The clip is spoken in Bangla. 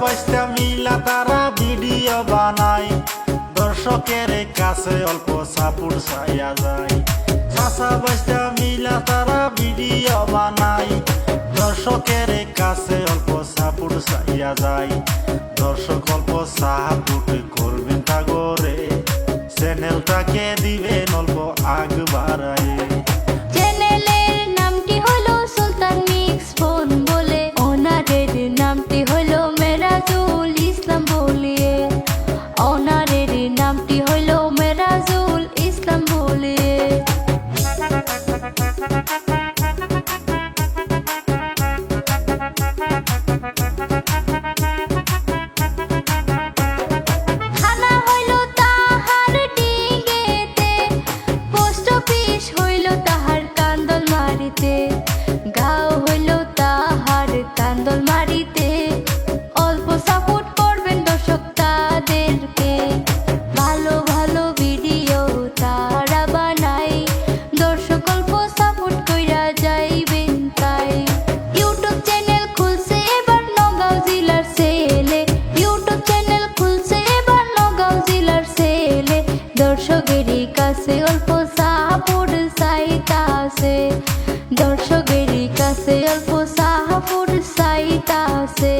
বাস্তা মিলা তারা ভিডিও বানায়, দর্শকের কাছে অল্প সাপোর্ট চাইয়া যায়। চাচা বাস্তা মিলা তারা ভিডিও বানায়, দর্শকের কাছে অল্প সাপোর্ট চাইয়া যায়। দর্শক অল্প সাপোর্ট করবেন তাগরে, চ্যানেলটাকে দিবেন অল্প আগ বাড়ায়। চ্যানেলের নামটি হলো সুলতান মিক্স ফোন বলে, ওনারের নামটি হলো মেরাজুল ইসলাম বলিয়ে, ওনারের নামটি হলো মেরাজুল ইসলাম বলিয়ে। থানা হইল তাহার ডিঙ্গেতে, পোস্ট অফিস হইল তাহার কান্দল মারিতে, গাঁও হইল তাহার কান্দল মারিতে। অল্প সাপোর্ট করবেন দর্শক তাদেরকে, ভালো ভালো ভিডিও তারা বানায়, দর্শক অল্প সাপোর্ট কইরা যাইবেন তাই। ইউটিউব চ্যানেল খুলছে এবার নগাঁও জেলার ছেলে, ইউটিউব চ্যানেল খুলছে এবার নগাঁও জেলার ছেলে, দর্শকেরই কাছে অল্প সাপোর্ট চাইতাছে, দর্শকেরই কাছে অল্প সাপোর্ট চাইতাছে।